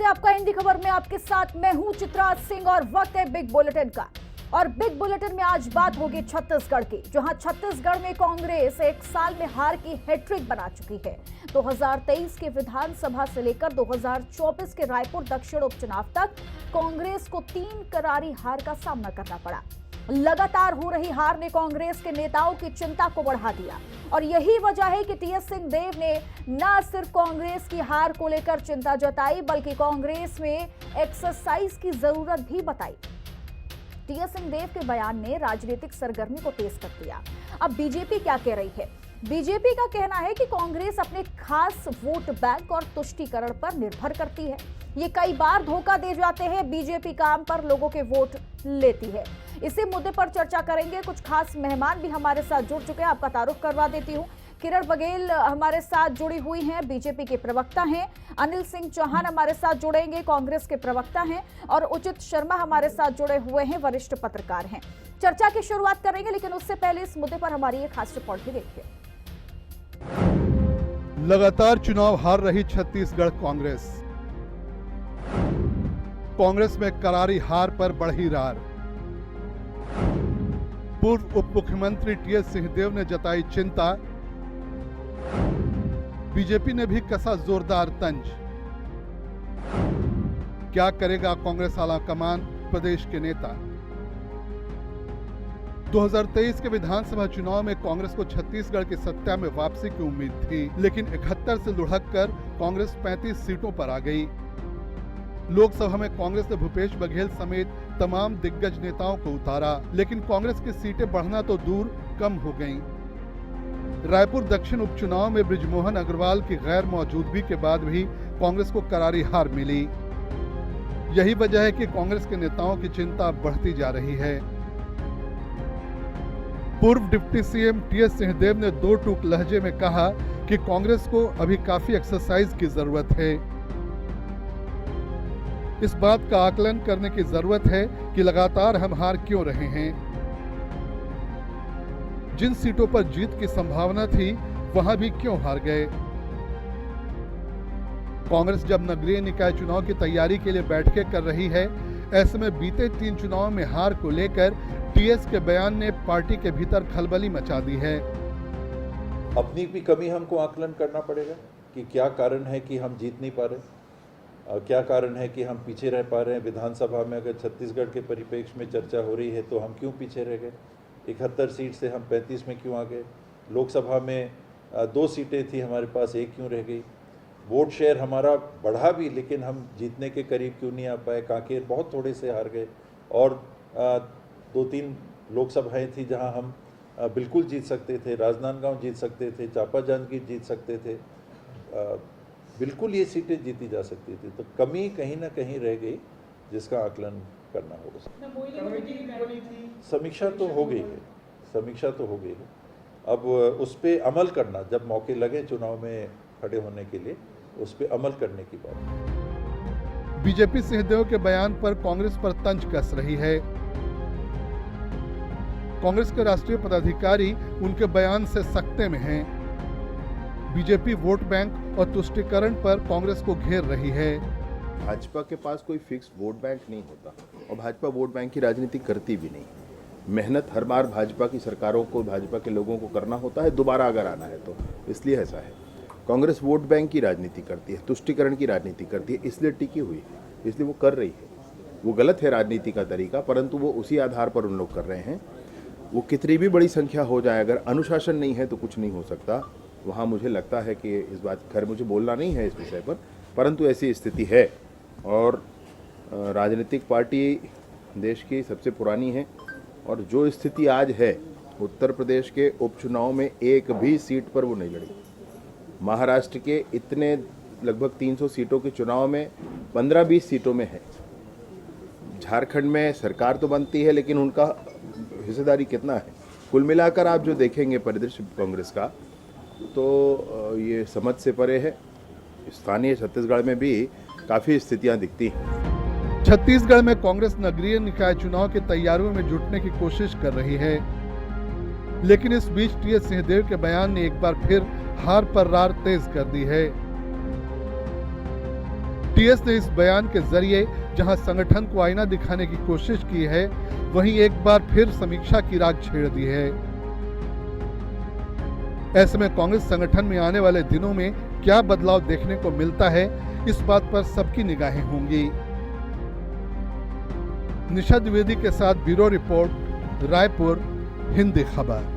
नमस्ते, आपका हिंदी खबर में आपके साथ मैं हूं चित्रा सिंह और वक्त है बिग बुलेटिन का। और बिग बुलेटिन में आज बात होगी छत्तीसगढ़ की, जहां छत्तीसगढ़ में कांग्रेस एक साल में हार की हैट्रिक बना चुकी है। 2023 के विधानसभा से लेकर 2024 के रायपुर दक्षिण उपचुनाव तक कांग्रेस को 3 करारी हार का सामना करना पड़ा। लगातार हो रही हार ने कांग्रेस के नेताओं की चिंता को बढ़ा दिया और यही वजह है कि टीएस सिंहदेव ने न सिर्फ कांग्रेस की हार को लेकर चिंता जताई, बल्कि कांग्रेस में एक्सरसाइज की जरूरत भी बताई। टीएस सिंहदेव के बयान ने राजनीतिक सरगर्मी को तेज कर दिया। अब बीजेपी क्या कह रही है? बीजेपी का कहना है कि कांग्रेस अपने खास वोट बैंक और तुष्टीकरण पर निर्भर करती है। ये कई बार धोखा दे जाते हैं, बीजेपी काम पर लोगों के वोट लेती है। इसी मुद्दे पर चर्चा करेंगे। कुछ खास मेहमान भी हमारे साथ जुड़ चुके हैं, आपका तारुफ करवा देती हूँ। किरण बघेल हमारे साथ जुड़ी हुई हैं, बीजेपी के प्रवक्ता हैं। अनिल सिंह चौहान हमारे साथ जुड़ेंगे, कांग्रेस के प्रवक्ता हैं। और उचित शर्मा हमारे साथ जुड़े हुए हैं, वरिष्ठ पत्रकार हैं। चर्चा की शुरुआत करेंगे, लेकिन उससे पहले इस मुद्दे पर हमारी एक खास रिपोर्ट भी देखिए। लगातार चुनाव हार रही छत्तीसगढ़ कांग्रेस में करारी हार पर बढ़ी रार। पूर्व उप मुख्यमंत्री टीएस सिंहदेव ने जताई चिंता, बीजेपी ने भी कसा जोरदार तंज। क्या करेगा कांग्रेस आला कमान, प्रदेश के नेता? 2023 के विधानसभा चुनाव में कांग्रेस को छत्तीसगढ़ की सत्ता में वापसी की उम्मीद थी, लेकिन 71 से लुढ़ककर कांग्रेस 35 सीटों पर आ गई। लोकसभा में कांग्रेस ने भूपेश बघेल समेत तमाम दिग्गज नेताओं को उतारा, लेकिन कांग्रेस की सीटें बढ़ना तो दूर कम हो गईं। रायपुर दक्षिण उपचुनाव में बृजमोहन अग्रवाल की गैर मौजूदगी के बाद भी कांग्रेस को करारी हार मिली। यही वजह है कि कांग्रेस के नेताओं की चिंता बढ़ती जा रही है। पूर्व डिप्टी सीएम टीएस सिंहदेव ने दो टूक लहजे में कहा कि कांग्रेस को अभी काफी एक्सरसाइज की जरूरत है। इस बात का आकलन करने की जरूरत है कि लगातार हम हार क्यों रहे हैं। जिन सीटों पर जीत की संभावना थी, वहां भी क्यों हार गए। कांग्रेस जब नगरीय निकाय चुनाव की तैयारी के लिए बैठकें कर रही है, ऐसे में बीते 3 चुनाव में हार को लेकर टीएस के बयान ने पार्टी के भीतर खलबली मचा दी है। अपनी भी कमी हमको आकलन करना पड़ेगा कि क्या कारण है कि हम जीत नहीं पा रहे, क्या कारण है कि हम पीछे रह पा रहे हैं। विधानसभा में अगर छत्तीसगढ़ के परिप्रेक्ष्य में चर्चा हो रही है तो हम क्यों पीछे रह गए? 71 सीट से हम 35 में क्यों आ गए? लोकसभा में 2 सीटें थी हमारे पास, 1 क्यों रह गई? वोट शेयर हमारा बढ़ा भी, लेकिन हम जीतने के करीब क्यों नहीं आ पाए? कांकेर बहुत थोड़े से हार गए। और 2-3 लोकसभाएं थी जहां हम बिल्कुल जीत सकते थे। राजनांदगांव जीत सकते थे, चांपा जांजगीर जीत सकते थे, बिल्कुल ये सीटें जीती जा सकती थी। तो कमी कहीं ना कहीं रह गई, जिसका आकलन करना होगा। समीक्षा तो हो गई है, समीक्षा तो हो गई है। अब उस पर अमल करना, जब मौके लगे चुनाव में खड़े होने के लिए, उस पर अमल करने की बात। बीजेपी सिंहदेव के बयान पर कांग्रेस पर तंज कस रही है। कांग्रेस के राष्ट्रीय पदाधिकारी उनके बयान से सकते में हैं। बीजेपी वोट बैंक और तुष्टीकरण पर कांग्रेस को घेर रही है। भाजपा के पास कोई फिक्स वोट बैंक नहीं होता और भाजपा वोट बैंक की राजनीति करती भी नहीं। मेहनत हर बार भाजपा की सरकारों को, भाजपा के लोगों को करना होता है, दोबारा अगर आना है तो, इसलिए ऐसा है। कांग्रेस वोट बैंक की राजनीति करती है, तुष्टीकरण की राजनीति करती है, इसलिए टिकी हुई है, इसलिए वो कर रही है। वो गलत है राजनीति का तरीका, परंतु वो उसी आधार पर उन लोग कर रहे हैं। वो कितनी भी बड़ी संख्या हो जाए, अगर अनुशासन नहीं है तो कुछ नहीं हो सकता। वहाँ मुझे लगता है कि इस बात, खैर मुझे बोलना नहीं है इस विषय पर, परंतु ऐसी स्थिति है। और राजनीतिक पार्टी देश की सबसे पुरानी है और जो स्थिति आज है, उत्तर प्रदेश के उपचुनाव में एक भी सीट पर वो नहीं लड़ी। महाराष्ट्र के इतने लगभग 300 सीटों के चुनाव में 15-20 सीटों में है। झारखंड में सरकार तो बनती है, लेकिन उनका हिस्सेदारी कितना है? कुल मिलाकर आप जो देखेंगे परिदृश्य कांग्रेस का, तो ये समझ से परे है। स्थानीय छत्तीसगढ़ में भी काफी स्थितियां दिखती हैं। छत्तीसगढ़ में कांग्रेस नगरीय निकाय चुनाव की तैयारियों में जुटने की कोशिश कर रही है, लेकिन इस बीच टीएस सिंहदेव के बयान ने एक बार फिर हार पर रार तेज कर दी है। टीएस ने इस बयान के जरिए जहां संगठन को आईना दिखाने की कोशिश की है, वहीं एक बार फिर समीक्षा की राग छेड़ दी है। ऐसे में कांग्रेस संगठन में आने वाले दिनों में क्या बदलाव देखने को मिलता है, इस बात पर सबकी निगाहें होंगी। निशा द्विवेदी के साथ ब्यूरो रिपोर्ट, रायपुर, हिंदी खबर।